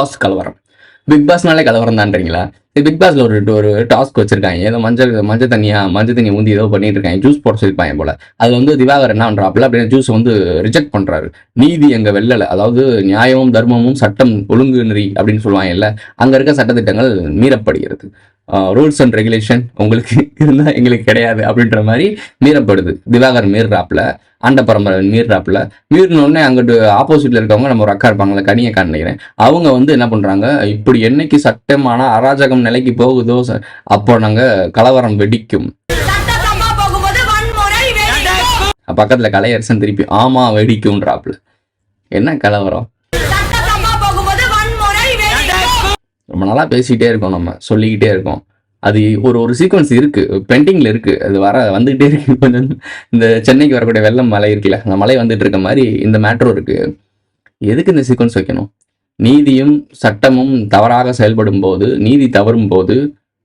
Pass கலவரம். Big பாஸ்னாலே கலவரம் தான்றீங்களா? Big பாஸ்ல ஒரு டாஸ்க் வச்சிருக்காங்க. ஏதோ மஞ்சள் தண்ணி ஊந்தி ஏதோ பண்ணிட்டு இருக்காங்க. ஜூஸ் போட சொல்லிருப்பாங்க போல. அதுல வந்து திவாகர் என்ன பண்றாப்புல அப்படியே ஜூஸ் வந்து ரிஜெக்ட் பண்றாரு. நீதி எங்க வெல்லல, அதாவது நியாயமும் தர்மமும் சட்டம் ஒழுங்கு நெறி அப்படின்னு சொல்லுவாங்க இல்ல, அங்க இருக்க சட்டத்திட்டங்கள் மீறப்படுகிறது. ரூல்ஸ் அண்ட் ரெகுலேஷன் உங்களுக்கு இருந்தா எங்களுக்கு கிடையாது அப்படின்ற மாதிரி மீறப்படுது. திவாகர் மீறாப்புல, ஆண்ட பரம்பரை மீறாப்புல. மீறினோடனே அங்கிட்டு ஆப்போசிட்ல இருக்கவங்க நம்ம ஒரு அக்கா இருப்பாங்களே, கனியக்கான்னு நினைக்கிறேன், அவங்க வந்து என்ன பண்றாங்க, இப்படி என்னைக்கு சட்டமான அராஜகம் நிலைக்கு போகுதோ அப்போ நாங்க கலவரம் வெடிக்கும். பக்கத்துல கலையரசன் திருப்பி ஆமா வெடிக்கும்ன்றாப்புல. என்ன கலவரம்? ரொம்ப நாளா பேசிக்கிட்டே இருக்கோம், நம்ம சொல்லிக்கிட்டே இருக்கோம். அது ஒரு சீக்வன்ஸ் இருக்கு, பெண்டிங்ல இருக்கு, அது வந்துகிட்டே இருக்கு. கொஞ்சம் இந்த சென்னைக்கு வரக்கூடிய வெள்ளம் மலை இருக்குல்ல, அந்த மலை வந்துட்டு இருக்க மாதிரி இந்த மேட்டரும் இருக்கு. எதுக்கு இந்த சீக்வன்ஸ் வைக்கணும்? நீதியும் சட்டமும் தவறாக செயல்படும் போது, நீதி தவறும் போது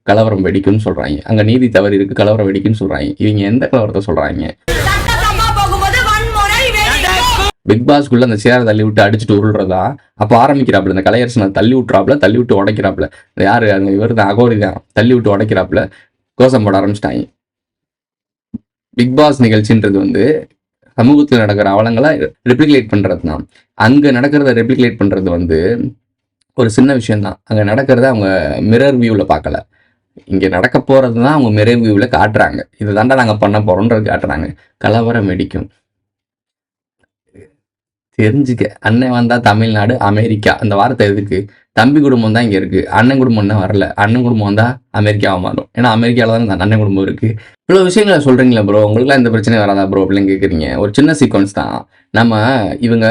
கலவரம் வெடிக்கும்னு சொல்றாங்க. அங்க நீதி தவறு இருக்கு, கலவரம் வெடிக்குன்னு சொல்றாங்க. இவங்க எந்த கலவரத்தை சொல்றாங்க? பிக் பாஸ்க்குள்ள அந்த சேரை தள்ளி விட்டு அடிச்சுட்டு உருள்றதா? அப்போ ஆரம்பிக்கிறாப்புல இந்த கலையரசனை தள்ளி விட்டு உடைக்கிறாப்புல. யாரு அந்த இவர் தான், அகோரி தான், தள்ளி விட்டு உடைக்கிறாப்புல. கோஷம் போட ஆரம்பிச்சிட்டாங்க. பிக் பாஸ் நிகழ்ச்சின்றது வந்து சமூகத்தில் நடக்கிற அவலங்களை ரெப்ளிகேட் பண்றது தான். அங்க நடக்கிறத ரெப்ளிகேட் பண்றது வந்து ஒரு சின்ன விஷயம் தான். அங்க நடக்கிறத அவங்க மிரர் வியூல பார்க்கல. இங்க நடக்க போறது தான் அவங்க மிரர் வியூல காட்டுறாங்க. இதை தாண்டா நாங்க பண்ண போறோம்ன்றது காட்டுறாங்க. கலவரம் வெடிக்கும். தெரிஞ்சுக்க, அண்ணன் வந்தா தமிழ்நாடு அமெரிக்கா, அந்த வார்த்தை எதுக்கு? தம்பி குடும்பம் தான் இங்க இருக்கு, அண்ணன் குடும்பம் தான் வரல. அண்ணன் குடும்பம் வந்தா அமெரிக்காவை மாறும். ஏன்னா அமெரிக்காவில தான் அண்ணன் குடும்பம் இருக்கு. இவ்வளவு விஷயங்களை சொல்றீங்களா ப்ரோ, உங்களுக்குலாம் இந்த பிரச்சனை வராதா ப்ரோ அப்படின்னு கேட்குறீங்க. ஒரு சின்ன சீக்வன்ஸ் தான். நம்ம இவங்க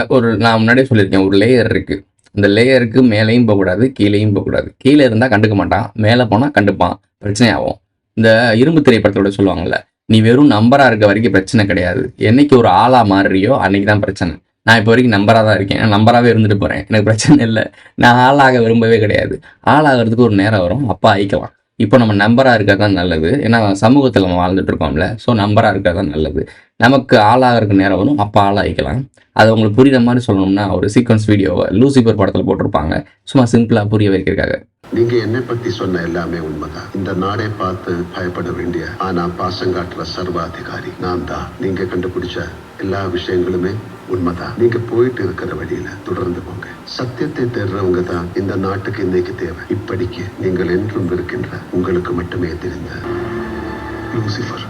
நான் முன்னாடியே சொல்லியிருக்கேன், ஒரு லேயர் இருக்கு. இந்த லேயருக்கு மேலேயும் போகக்கூடாது, கீழேயும் போகக்கூடாது. கீழே இருந்தா கண்டுக்க மாட்டான், மேலே போனா கண்டுப்பான், பிரச்சனை ஆகும். இந்த இரும்பு திரைப்படத்தோட சொல்லுவாங்கல்ல, நீ வெறும் நம்பரா இருக்க வரைக்கும் பிரச்சனை கிடையாது, என்னைக்கு ஒரு ஆளா மாறுறியோ அன்னைக்கு தான் பிரச்சனை. நான் இப்போ வரைக்கும் நம்பராக தான் இருக்கேன், நம்பராகவே இருந்துட்டு போகிறேன், எனக்கு பிரச்சனை இல்லை. நான் ஆளாக விரும்பவே கிடையாது. ஆளாகிறதுக்கு ஒரு நேரம் வரும், அப்போ ஆயிக்கலாம். இப்போ நம்ம நம்பராக இருக்கிறது தான் நல்லது. ஏன்னா சமூகத்தில் நம்ம வாழ்ந்துட்டு இருக்கோம்ல, ஸோ நம்பராக இருக்கிறது தான் நல்லது. நமக்கு ஆளாகிறதுக்கு நேரம் வரும், அப்போ ஆளாகிக்கலாம். அது உங்களுக்கு புரியுற மாதிரி சொல்லணும்னா ஒரு சீக்வன்ஸ் வீடியோவை லூசிபர் படத்தில் போட்டிருப்பாங்க, சும்மா சிம்பிளாக புரிய வைக்கிறதுக்காக. நீங்க என்னை பத்தி சொன்ன எல்லாமே உண்மைதான். இந்த நாடே பார்த்து பயப்பட வேண்டிய ஆனா பாசம் காட்டுற சர்வாதிகாரி நான் தான். நீங்க கண்டுபிடிச்ச எல்லா விஷயங்களுமே உண்மைதான். நீங்க போயிட்டு இருக்கிற வழியில தொடர்ந்து போங்க. சத்தியத்தை தேடுறவங்க தான் இந்த நாட்டுக்கு இன்னைக்கு தேவை. இப்படிக்கு நீங்கள் என்றும் இருக்கின்ற உங்களுக்கு மட்டுமே தெரிந்த லூசிபர்.